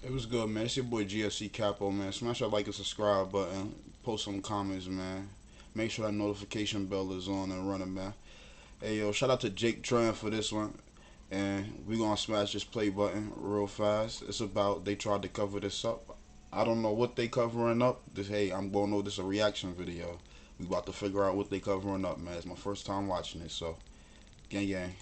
It was good, man. It's your boy GSECAPO, man. Smash that like and subscribe button. Post some comments, man. Make sure that notification bell is on and running, man. Hey, yo, shout out to Jake Tran for this one. And we gonna smash this play button real fast. It's about they tried to cover this up. I don't know what they covering up. This hey, I'm gonna know this is a reaction video. We about to figure out what they covering up, man. It's my first time watching it, so gang gang.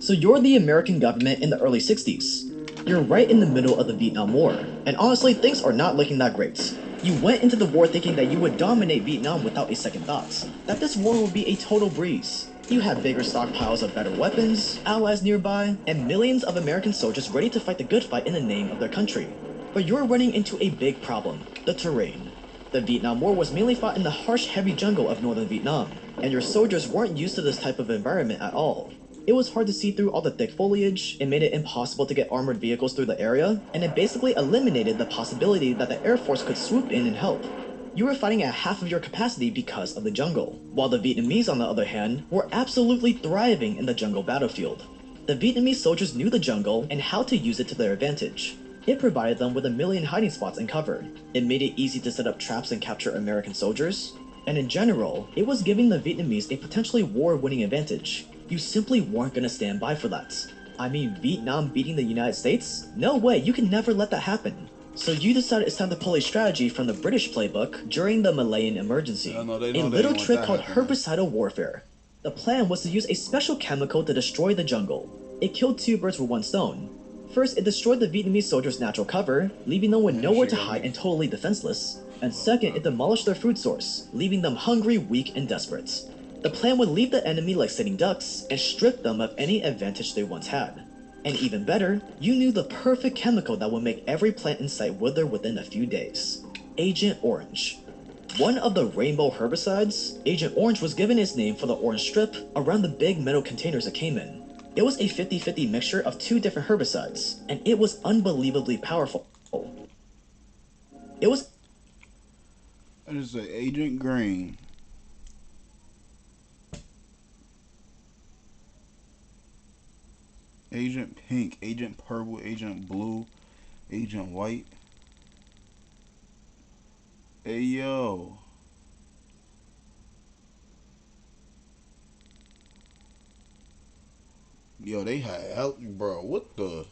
So you're the American government in the early 60s. You're right in the middle of the Vietnam War, and honestly, things are not looking that great. You went into the war thinking that you would dominate Vietnam without a second thought, that this war would be a total breeze. You had bigger stockpiles of better weapons, allies nearby, and millions of American soldiers ready to fight the good fight in the name of their country. But you're running into a big problem: the terrain. The Vietnam War was mainly fought in the harsh, heavy jungle of northern Vietnam, and your soldiers weren't used to this type of environment at all. It was hard to see through all the thick foliage, it made it impossible to get armored vehicles through the area, and it basically eliminated the possibility that the Air Force could swoop in and help. You were fighting at half of your capacity because of the jungle, while the Vietnamese, on the other hand, were absolutely thriving in the jungle battlefield. The Vietnamese soldiers knew the jungle and how to use it to their advantage. It provided them with a million hiding spots and cover. It made it easy to set up traps and capture American soldiers. And in general, it was giving the Vietnamese a potentially war-winning advantage. You simply weren't gonna stand by for that. I mean, Vietnam beating the United States? No way, you can never let that happen. So you decided it's time to pull a strategy from the British playbook during the Malayan emergency. I know they A know they little didn't want trick that called happening. herbicidal warfare. The plan was to use a special chemical to destroy the jungle. It killed two birds with one stone. First, it destroyed the Vietnamese soldiers' natural cover, leaving them with Man, nowhere shit to got hide me. and totally defenseless. And second, it demolished their food source, leaving them hungry, weak, and desperate. The plan would leave the enemy like sitting ducks and strip them of any advantage they once had. And even better, you knew the perfect chemical that would make every plant in sight wither within a few days. Agent Orange. One of the rainbow herbicides, Agent Orange was given its name for the orange strip around the big metal containers it came in. It was a 50-50 mixture of two different herbicides, and it was unbelievably powerful. It was That is an Agent Green. Agent Pink, Agent Purple, Agent Blue, Agent White. Hey yo. Yo, they had help, bro. What the?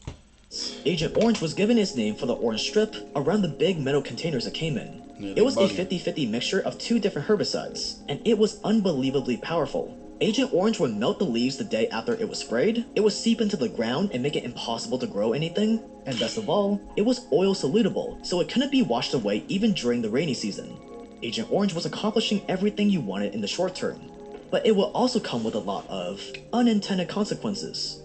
Agent Orange was given its name for the orange strip around the big metal containers it came in. Yeah, It they was a bugging. 50-50 mixture of two different herbicides, and it was unbelievably powerful. Agent Orange would melt the leaves the day after it was sprayed, it would seep into the ground and make it impossible to grow anything, and best of all, it was oil solutable, so it couldn't be washed away even during the rainy season. Agent Orange was accomplishing everything you wanted in the short term, but it will also come with a lot of unintended consequences.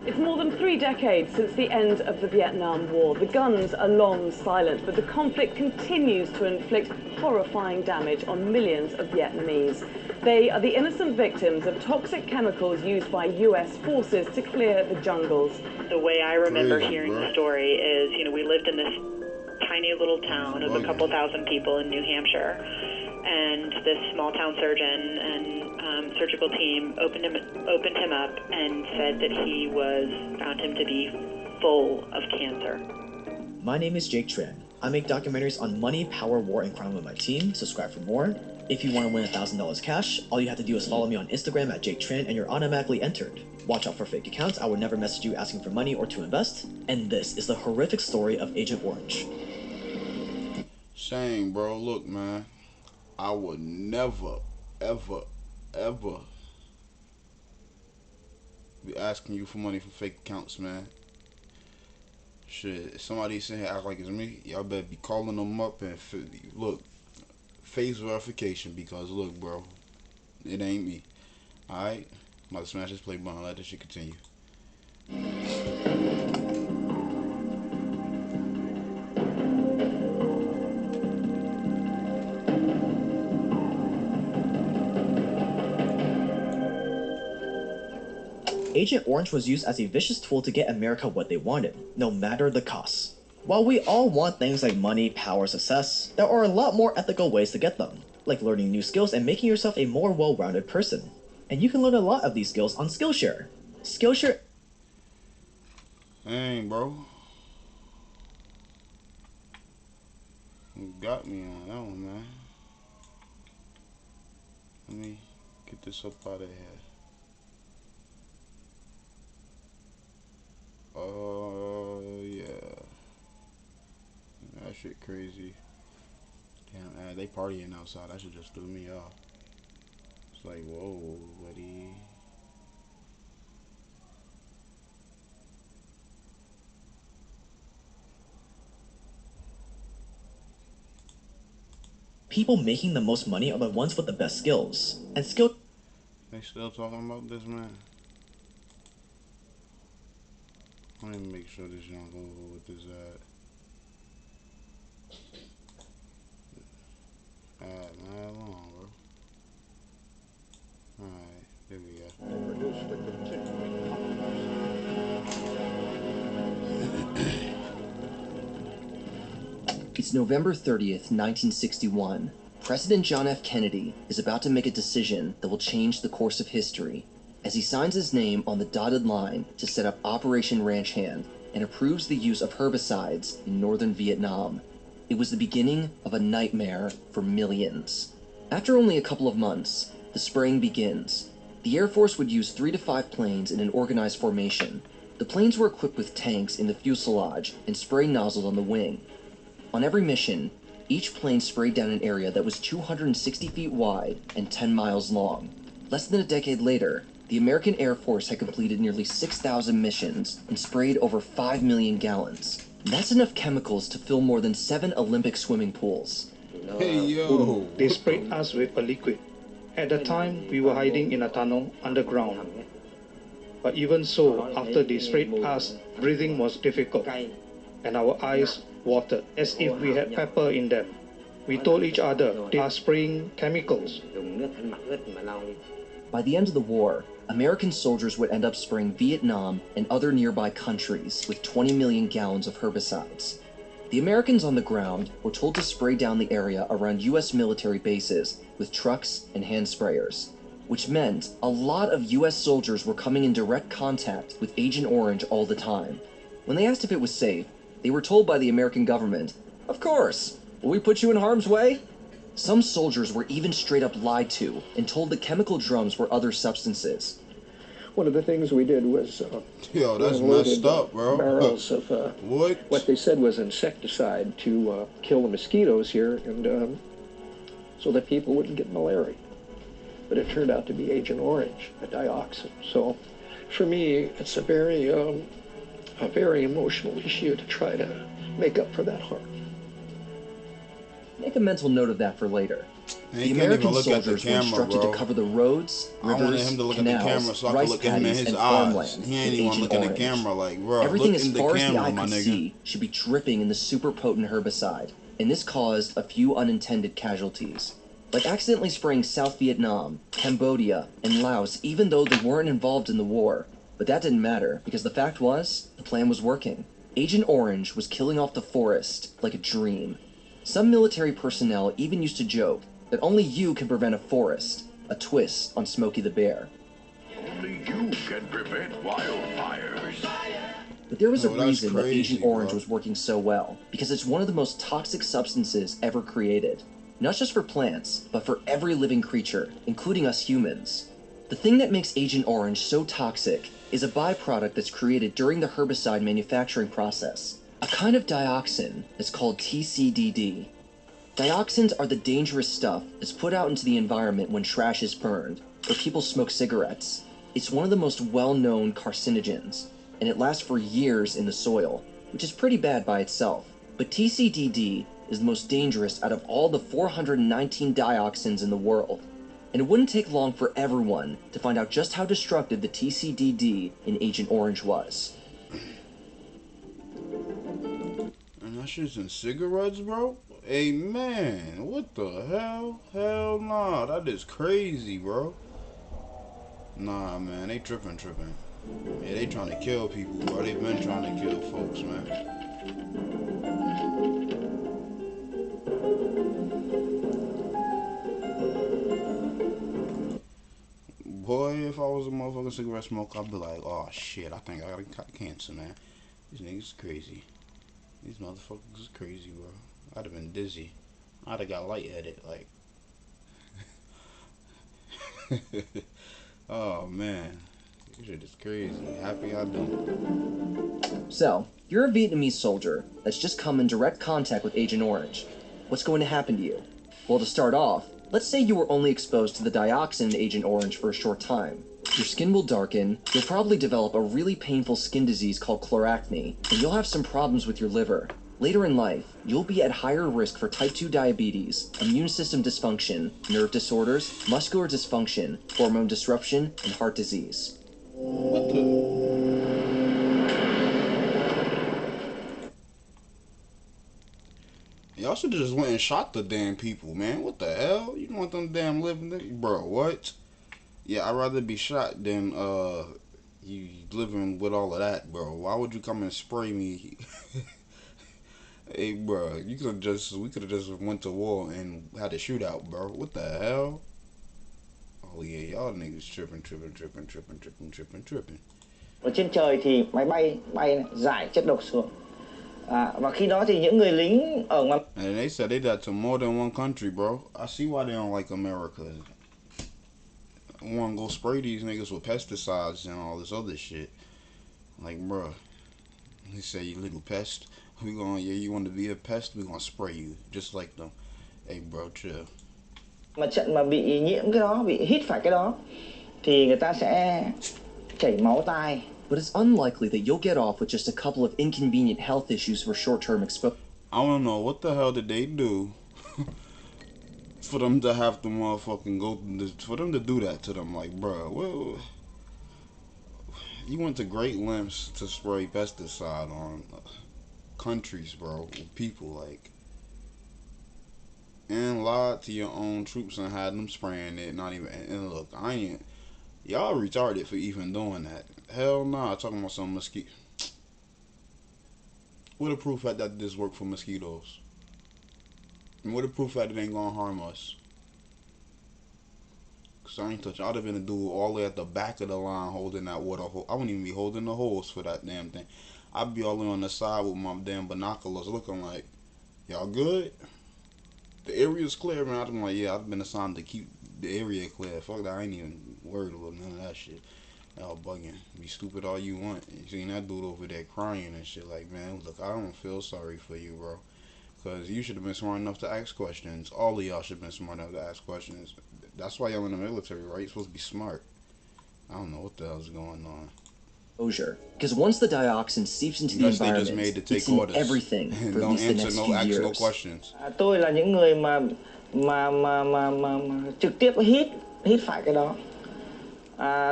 It's more than 3 decades since the end of the Vietnam War. The guns are long silent, but the conflict continues to inflict horrifying damage on millions of Vietnamese. They are the innocent victims of toxic chemicals used by US forces to clear the jungles. The way I remember Crazy, hearing bro. the story is, we lived in this tiny little town of a couple thousand people in New Hampshire, and this small town surgeon and surgical team opened him up and said that found him to be full of cancer. My name is Jake Tran. I make documentaries on money, power, war, and crime with my team. Subscribe for more. If you want to win $1,000 cash, all you have to do is follow me on Instagram at Jake Tran and you're automatically entered. Watch out for fake accounts. I would never message you asking for money or to invest. And this is the horrific story of Agent Orange. Shame, bro. Look, man. I would never, ever, ever be asking you for money for fake accounts, man. Shit, if somebody sitting here act like it's me, y'all better be calling them up and look, face verification because look, bro, it ain't me. Alright? I'm about to smash this play button, let this shit continue. Agent Orange was used as a vicious tool to get America what they wanted, no matter the cost. While we all want things like money, power, success, there are a lot more ethical ways to get them, like learning new skills and making yourself a more well-rounded person. And you can learn a lot of these skills on Skillshare. Skillshare Dang, bro. got me on that one, man. Let me get this up out of here. Yeah. That shit crazy. Damn, they partying outside. That shit just threw me off. It's like, whoa, buddy. People making the most money are the ones with the best skills. And skill. They still talking about this, man? Let me make sure this young over with this ad. Alright, man, long, bro. Alright, there we go. It's November 30th, 1961. President John F. Kennedy is about to make a decision that will change the course of history as he signs his name on the dotted line to set up Operation Ranch Hand and approves the use of herbicides in northern Vietnam. It was the beginning of a nightmare for millions. After only a couple of months, the spraying begins. The Air Force would use 3 to 5 planes in an organized formation. The planes were equipped with tanks in the fuselage and spray nozzles on the wing. On every mission, each plane sprayed down an area that was 260 feet wide and 10 miles long. Less than a decade later, the American Air Force had completed nearly 6,000 missions and sprayed over 5 million gallons. That's enough chemicals to fill more than 7 Olympic swimming pools. Hey, yo. They sprayed us with a liquid. At the time, we were hiding in a tunnel underground. But even so, after they sprayed us, breathing was difficult, and our eyes watered as if we had pepper in them. We told each other they are spraying chemicals. By the end of the war, American soldiers would end up spraying Vietnam and other nearby countries with 20 million gallons of herbicides. The Americans on the ground were told to spray down the area around US military bases with trucks and hand sprayers, which meant a lot of US soldiers were coming in direct contact with Agent Orange all the time. When they asked if it was safe, they were told by the American government, "Of course! Will we put you in harm's way?" Some soldiers were even straight up lied to and told that chemical drums were other substances. One of the things we did was Yo, that's messed up, bro. barrels of What? what they said was insecticide to kill the mosquitoes here, and so that people wouldn't get malaria. But it turned out to be Agent Orange, a dioxin. So, for me, it's a very emotional issue to try to make up for that harm. Make a mental note of that for later. Man, The you can't even American look at the soldiers were camera, instructed bro. to cover the roads, I wanted rivers, him to look at the camera canals, so I could rice look at him in paddies, his and eyes. farmland He ain't with even Agent looking at the Orange. camera like, bro, Everything look as in the far as the camera, eye my could nigga. see should be dripping in the super potent herbicide, and this caused a few unintended casualties, like accidentally spraying South Vietnam, Cambodia, and Laos even though they weren't involved in the war. But that didn't matter, because the fact was, the plan was working. Agent Orange was killing off the forest like a dream. Some military personnel even used to joke that only you can prevent a forest, a twist on Smokey the Bear. Only you can prevent wildfires. But there was a Oh, that's reason that crazy, Agent Orange bro. was working so well, because it's one of the most toxic substances ever created. Not just for plants, but for every living creature, including us humans. The thing that makes Agent Orange so toxic is a byproduct that's created during the herbicide manufacturing process, a kind of dioxin that's called TCDD. Dioxins are the dangerous stuff that's put out into the environment when trash is burned, or people smoke cigarettes. It's one of the most well-known carcinogens, and it lasts for years in the soil, which is pretty bad by itself. But TCDD is the most dangerous out of all the 419 dioxins in the world. And it wouldn't take long for everyone to find out just how destructive the TCDD in Agent Orange was. And that shit's in cigarettes, bro? Hey, man, what the hell? Hell nah, that is crazy, bro. Nah, man, they tripping. Yeah, they trying to kill people, bro. They been trying to kill folks, man. Boy, if I was a motherfucking cigarette smoker, I'd be like, oh shit, I think I got cancer, man. These niggas crazy. These motherfuckers is crazy, bro. I'd have been dizzy. I'd have got lightheaded, like. Oh man, this shit is crazy. Happy I don't. So, you're a Vietnamese soldier that's just come in direct contact with Agent Orange. What's going to happen to you? Well, to start off, let's say you were only exposed to the dioxin in Agent Orange for a short time. Your skin will darken, you'll probably develop a really painful skin disease called chloracne, and you'll have some problems with your liver. Later in life, you'll be at higher risk for type 2 diabetes, immune system dysfunction, nerve disorders, muscular dysfunction, hormone disruption, and heart disease. What the? Y'all should have just went and shot the damn people, man. What the hell? You don't want them damn living, bro? What? Yeah, I'd rather be shot than you living with all of that, bro. Why would you come and spray me? Hey, bro, we could have just went to war and had a shootout, bro. What the hell? Oh yeah, y'all niggas tripping. Ở trên trời thì máy bay rải chất độc xuống. Và khi đó thì những người lính ở ngoài. And they said they did that to more than one country, bro. I see why they don't like America. Want to go spray these niggas with pesticides and all this other shit. Like, bro, they say you little pest. We gonna, yeah, you want to be a pest? We gonna spray you just like them. Hey, bro, chill. Mà trận mà bị nhiễm cái đó, bị hít phải cái đó, thì người ta sẽ chảy máu tai. But it's unlikely that you'll get off with just a couple of inconvenient health issues for short-term exposure. I don't know what the hell did they do for them to have to motherfucking for them to do that to them. Like, bro, well, you went to great lengths to spray pesticide on countries, bro, people, like, and lied to your own troops and had them spraying it. Not even, and look, y'all retarded for even doing that. Hell nah, talking about some mosquito. What the proof that this work for mosquitoes? And what the proof that it ain't gonna harm us? Cause I ain't touch. I'd have been a dude all the way at the back of the line holding that water hose. I wouldn't even be holding the hose for that damn thing. I'd be all the way on the side with my damn binoculars looking like, y'all good? The area's clear, man. I'd be like, yeah, I've been assigned to keep the area clear. Fuck that, I ain't even worried about none of that shit. Y'all bugging. Be stupid all you want. You seen that dude over there crying and shit like, man, look, I don't feel sorry for you, bro. Because you should have been smart enough to ask questions. All of y'all should have been smart enough to ask questions. That's why y'all in the military, right? You're supposed to be smart. I don't know what the hell's going on. Because once the dioxin seeps into the environment, it's in everything for at least the next few years. No questions. Tôi là những người mà trực tiếp hít phải cái đó.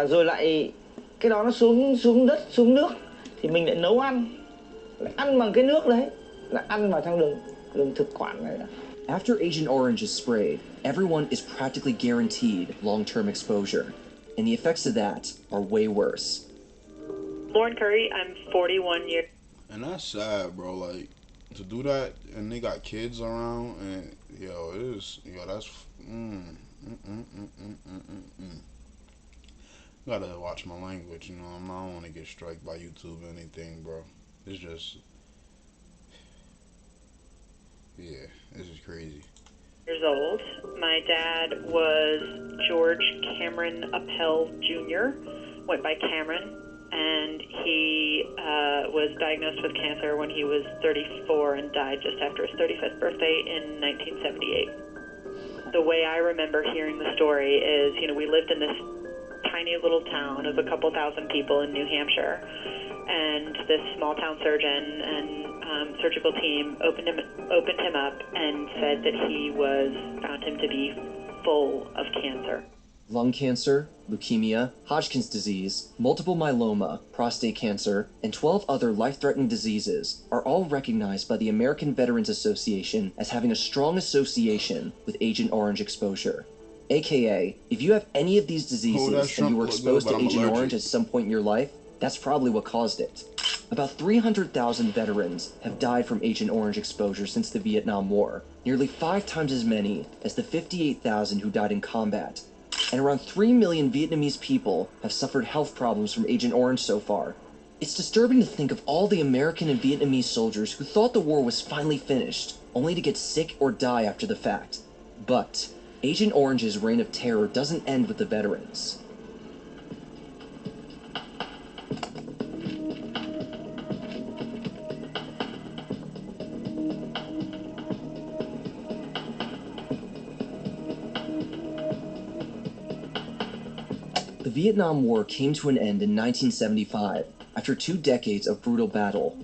Rồi lại cái đó nó xuống đất, xuống nước thì mình lại nấu ăn. Lại ăn bằng cái nước đấy, lại ăn vào trong đường thực quản này. After Agent Orange is sprayed, everyone is practically guaranteed long-term exposure, and the effects of that are way worse. Lauren Curry, I'm 41 years. And that's sad, bro. Like, to do that, and they got kids around, and that's Gotta watch my language, you know. I don't want to get struck by YouTube or anything, bro. It's just, yeah, this is crazy. Years old. My dad was George Cameron Appel Jr., went by Cameron, and he was diagnosed with cancer when he was 34 and died just after his 35th birthday in 1978. The way I remember hearing the story is, we lived in this tiny little town of a couple thousand people in New Hampshire, and this small town surgeon and surgical team opened him up and said that he found him to be full of cancer. Lung cancer, leukemia, Hodgkin's disease, multiple myeloma, prostate cancer, and 12 other life-threatening diseases are all recognized by the American Veterans Association as having a strong association with Agent Orange exposure. AKA, if you have any of these diseases and you were exposed to Agent Orange at some point in your life, that's probably what caused it. About 300,000 veterans have died from Agent Orange exposure since the Vietnam War, nearly 5 times as many as the 58,000 who died in combat. And around 3 million Vietnamese people have suffered health problems from Agent Orange so far. It's disturbing to think of all the American and Vietnamese soldiers who thought the war was finally finished, only to get sick or die after the fact. But Agent Orange's reign of terror doesn't end with the veterans. The Vietnam War came to an end in 1975, after 2 decades of brutal battle.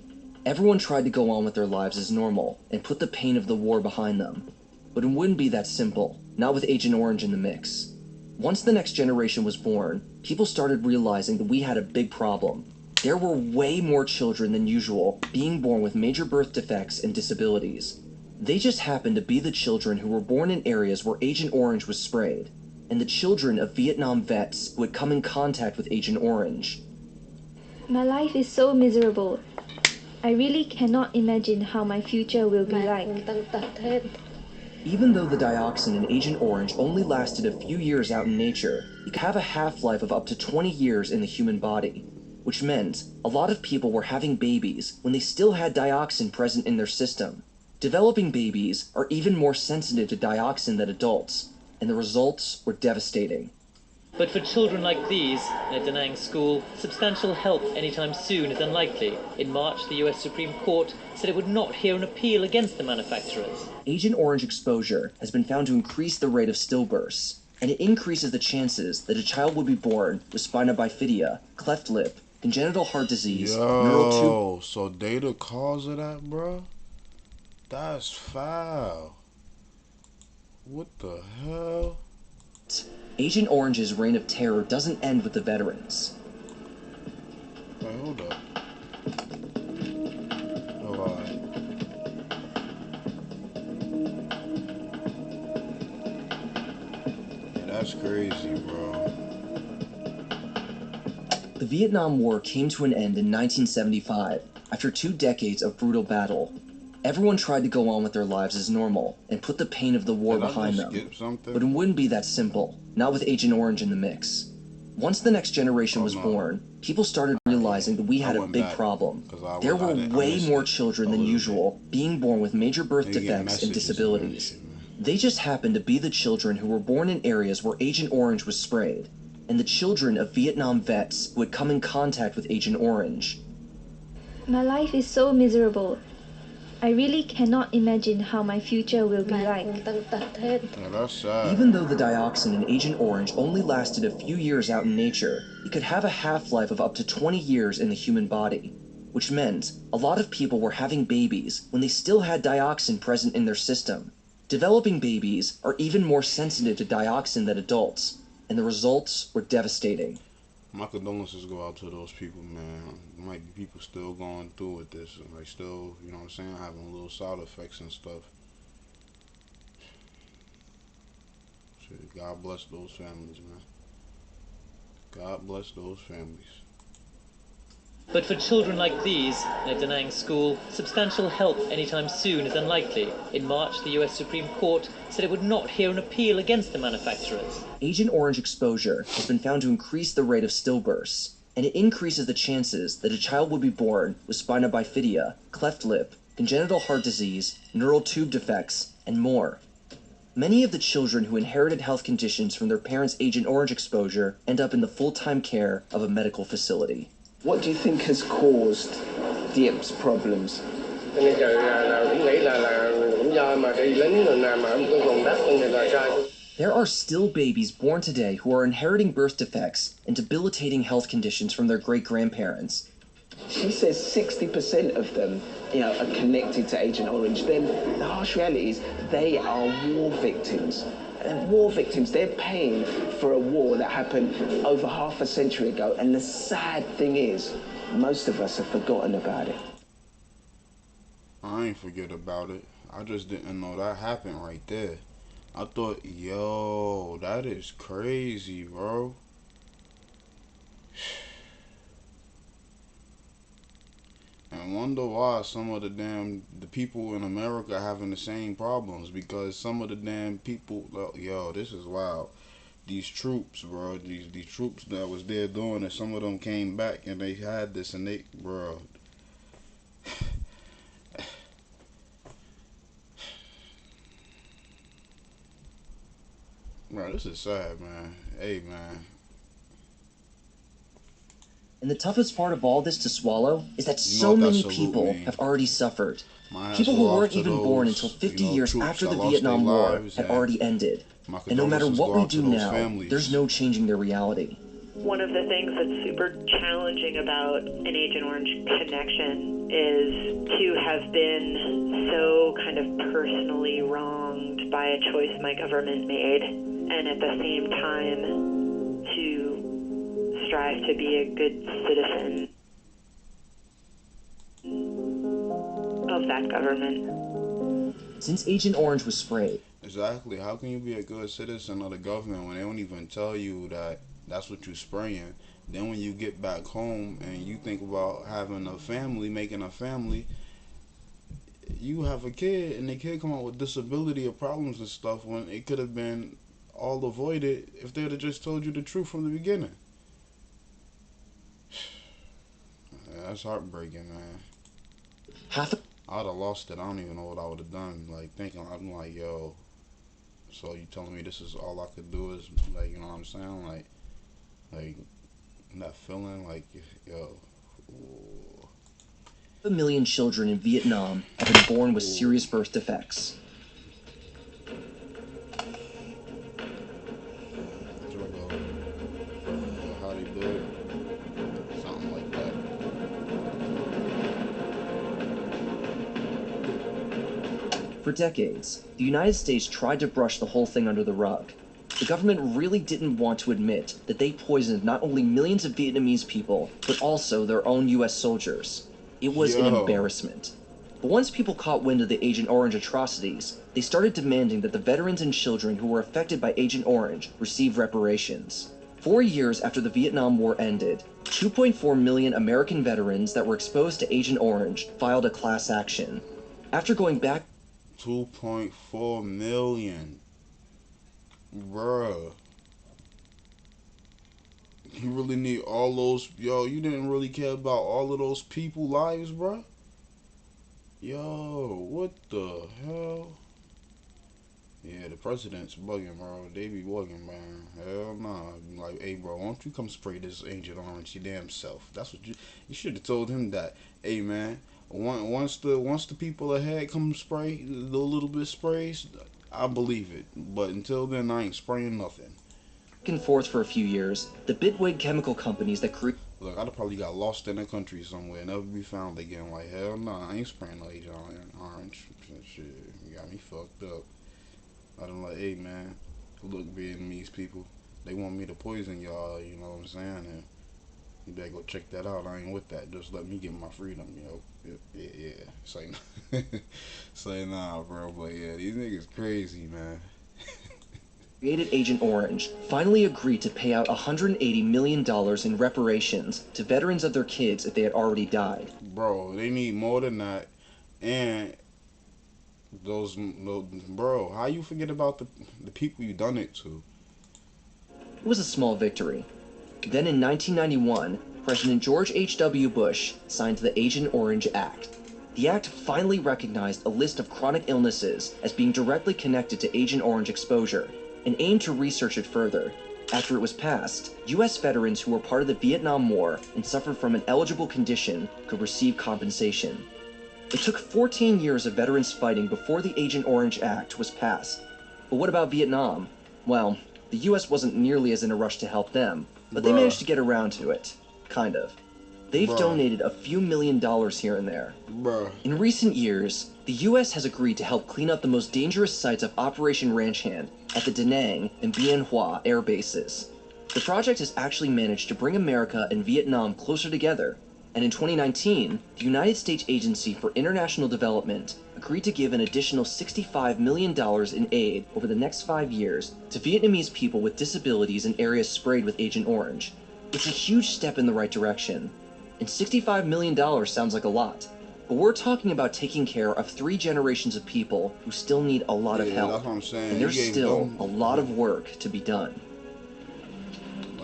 Everyone tried to go on with their lives as normal, and put the pain of the war behind them. But it wouldn't be that simple, not with Agent Orange in the mix. Once the next generation was born, people started realizing that we had a big problem. There were way more children than usual being born with major birth defects and disabilities. They just happened to be the children who were born in areas where Agent Orange was sprayed, and the children of Vietnam vets who had come in contact with Agent Orange. My life is so miserable. I really cannot imagine how my future will be like. Even though the dioxin in Agent Orange only lasted a few years out in nature, it could have a half-life of up to 20 years in the human body, which meant a lot of people were having babies when they still had dioxin present in their system. Developing babies are even more sensitive to dioxin than adults, and the results were devastating. But for children like these, denying school, substantial help anytime soon is unlikely. In March, the US Supreme Court said it would not hear an appeal against the manufacturers. Agent Orange exposure has been found to increase the rate of stillbirths, and it increases the chances that a child would be born with spina bifida, cleft lip, congenital heart disease, neural tube. So they the cause of that, bro? That's foul. What the hell? Agent Orange's reign of terror doesn't end with the veterans. Wait, hold up. Hold on. Yeah, that's crazy, bro. The Vietnam War came to an end in 1975, after 2 decades of brutal battle. Everyone tried to go on with their lives as normal, and put the pain of the war behind them. But it wouldn't be that simple, not with Agent Orange in the mix. Once the next generation was born, people started realizing that we had a big problem. There were way more children than usual being born with major birth defects and disabilities. They just happened to be the children who were born in areas where Agent Orange was sprayed, and the children of Vietnam vets who had come in contact with Agent Orange. My life is so miserable. I really cannot imagine how my future will be like. Yeah, that's sad. Even though the dioxin in Agent Orange only lasted a few years out in nature, it could have a half-life of up to 20 years in the human body, which meant a lot of people were having babies when they still had dioxin present in their system. Developing babies are even more sensitive to dioxin than adults, and the results were devastating. My condolences go out to those people, man. Might be people still going through with this, and like still, you know what I'm saying, having little side effects and stuff. Shit, God bless those families, man. God bless those families. But for children like these, denying school, substantial help anytime soon is unlikely. In March, the US Supreme Court said it would not hear an appeal against the manufacturers. Agent Orange exposure has been found to increase the rate of stillbirths, and it increases the chances that a child would be born with spina bifida, cleft lip, congenital heart disease, neural tube defects, and more. Many of the children who inherited health conditions from their parents' Agent Orange exposure end up in the full-time care of a medical facility. What do you think has caused Diep's problems? There are still babies born today who are inheriting birth defects and debilitating health conditions from their great-grandparents. She says 60% of them, are connected to Agent Orange. Then the harsh reality is they are war victims. And war victims, they're paying for a war that happened over half a century ago. And the sad thing is, most of us have forgotten about it. I ain't forget about it. I just didn't know that happened right there. I thought, yo, that is crazy, bro. And wonder why some of the people in America having the same problems, because some of the damn people, yo, this is wild. these troops, bro. These troops that was there doing it. Some of them came back and they had this, and they, bro. Bro, this is sad, man. Hey, man. And the toughest part of all this to swallow is that so many people have already suffered. People who weren't even born until 50 years after the Vietnam War had already ended. And no matter what we do now, there's no changing their reality. One of the things that's super challenging about an Agent Orange connection is to have been so kind of personally wronged by a choice my government made, and at the same time to strive to be a good citizen of that government. Since Agent Orange was sprayed. Exactly. How can you be a good citizen of the government when they don't even tell you that that's what you're spraying? Then when you get back home and you think about having a family, making a family, you have a kid and the kid come out with disability or problems and stuff when it could have been all avoided if they would have just told you the truth from the beginning. Yeah, that's heartbreaking, man. I would have lost it. I don't even know what I would have done. Like, thinking, I'm like, yo, so you telling me this is all I could do is, like, you know what I'm saying? Like that feeling, like, yo. Ooh. 1 million children in Vietnam have been born with serious birth defects. How do you do it? Something like that. For decades, the United States tried to brush the whole thing under the rug. The government really didn't want to admit that they poisoned not only millions of Vietnamese people, but also their own US soldiers. It was an embarrassment. But once people caught wind of the Agent Orange atrocities, they started demanding that the veterans and children who were affected by Agent Orange receive reparations. 4 years after the Vietnam War ended, 2.4 million American veterans that were exposed to Agent Orange filed a class action. After going back 2.4 million. Bruh. You really need all those, yo, you didn't really care about all of those people's lives, bruh? Yo, what the hell? Yeah, the president's bugging, bro. They be bugging, man. Hell nah. Like, hey, bro, why don't you come spray this Agent Orange your damn self? That's what you should have told him that. Hey, man, once the people ahead come spray the little bit sprays, I believe it. But until then, I ain't spraying nothing. Back and forth for a few years, the bigwig chemical companies that create. Look, I'd probably got lost in the country somewhere, never be found again. Like, hell nah, I ain't spraying no Agent Orange. Shit, you got me fucked up. I'm like, hey, man, look, Vietnamese people, they want me to poison y'all, you know what I'm saying? And you better go check that out. I ain't with that. Just let me get my freedom, yo. Yeah. Say nah, bro. But yeah, these niggas crazy, man. Created Agent Orange finally agreed to pay out $180 million in reparations to veterans of their kids if they had already died. Bro, they need more than that. And bro, how you forget about the people you done it to? It was a small victory. Then in 1991, President George H.W. Bush signed the Agent Orange Act. The act finally recognized a list of chronic illnesses as being directly connected to Agent Orange exposure and aimed to research it further. After it was passed, U.S. veterans who were part of the Vietnam War and suffered from an eligible condition could receive compensation. It took 14 years of veterans fighting before the Agent Orange Act was passed. But what about Vietnam? Well, the US wasn't nearly as in a rush to help them, but they managed to get around to it. Kind of. They've donated a few $1 million here and there. In recent years, the US has agreed to help clean up the most dangerous sites of Operation Ranch Hand at the Da Nang and Bien Hoa air bases. The project has actually managed to bring America and Vietnam closer together. And in 2019, the United States Agency for International Development agreed to give an additional $65 million in aid over the next 5 years to Vietnamese people with disabilities in areas sprayed with Agent Orange. It's a huge step in the right direction. And $65 million sounds like a lot, but we're talking about taking care of 3 generations of people who still need a lot of help. That's what I'm saying. And there's still a lot of work to be done.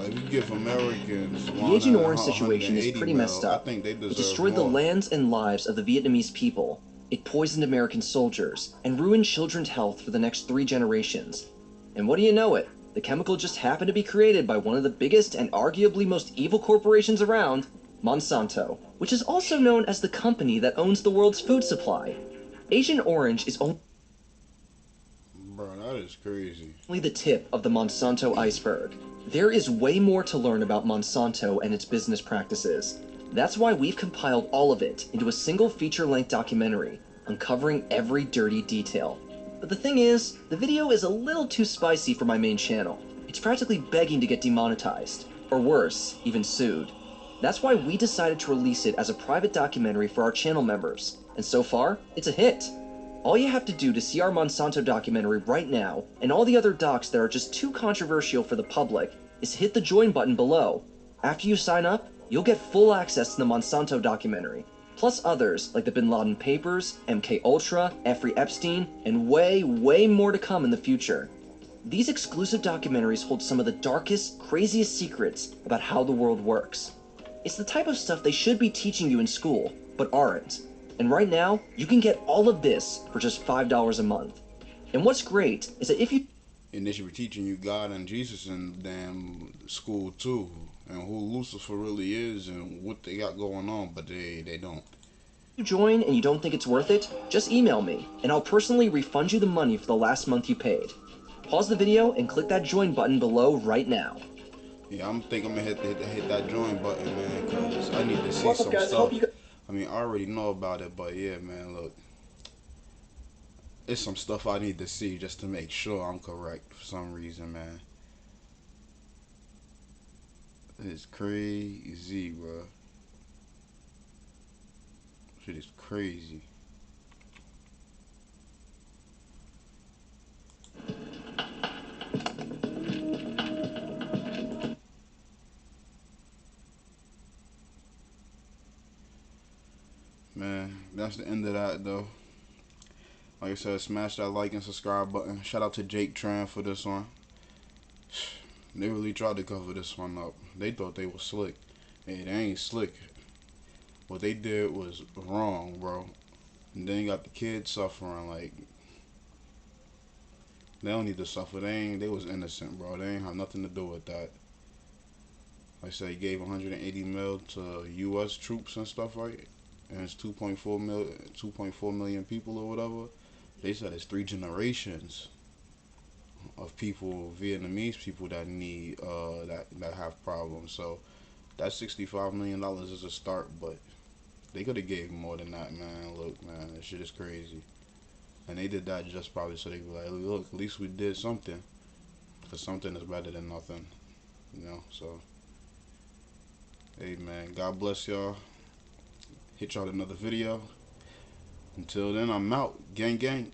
Like, if you give Americans The Agent Orange situation is 180 pretty messed mil, I up. think they It deserve destroyed the more. lands and lives of the Vietnamese people. It poisoned American soldiers and ruined children's health for the next 3 generations. And what do you know it? The chemical just happened to be created by one of the biggest and arguably most evil corporations around, Monsanto, which is also known as the company that owns the world's food supply. Agent Orange is only Bro, that is crazy. the tip of the Monsanto iceberg. There is way more to learn about Monsanto and its business practices. That's why we've compiled all of it into a single feature-length documentary, uncovering every dirty detail. But the thing is, the video is a little too spicy for my main channel. It's practically begging to get demonetized, or worse, even sued. That's why we decided to release it as a private documentary for our channel members, and so far, it's a hit. All you have to do to see our Monsanto documentary right now, and all the other docs that are just too controversial for the public, is hit the join button below. After you sign up, you'll get full access to the Monsanto documentary, plus others like the Bin Laden Papers, MK Ultra, Jeffrey Epstein, and way more to come in the future. These exclusive documentaries hold some of the darkest, craziest secrets about how the world works. It's the type of stuff they should be teaching you in school, but aren't. And right now, you can get all of this for just $5 a month. And what's great is that if you... And they should be teaching you God and Jesus in damn school too. And who Lucifer really is and what they got going on, but they don't. If you join and you don't think it's worth it, just email me, and I'll personally refund you the money for the last month you paid. Pause the video and click that join button below right now. Yeah, I'm gonna hit that join button, man, because I need to see What's up, some guys? stuff. I mean, I already know about it, but yeah, man, look. It's some stuff I need to see just to make sure I'm correct for some reason, man. It's crazy, bro. Shit is crazy. Man, that's the end of that, though. Like I said, smash that like and subscribe button. Shout out to Jake Tran for this one. They really tried to cover this one up. They thought they were slick. Hey, they ain't slick. What they did was wrong, bro. And then you got the kids suffering. Like, they don't need to suffer. They was innocent, bro. They ain't have nothing to do with that. Like I said, he gave 180 mil to U.S. troops and stuff, right? And it's 2.4 million people or whatever. They said it's 3 generations of people, Vietnamese people that need that have problems. So that $65 million is a start, but they could have gave more than that, man. Look, man, this shit is crazy. And they did that just probably so they could be like, look, at least we did something. Because something is better than nothing, you know. So, hey, man, God bless y'all. Hit y'all another video. Until then, I'm out. Gang, gang.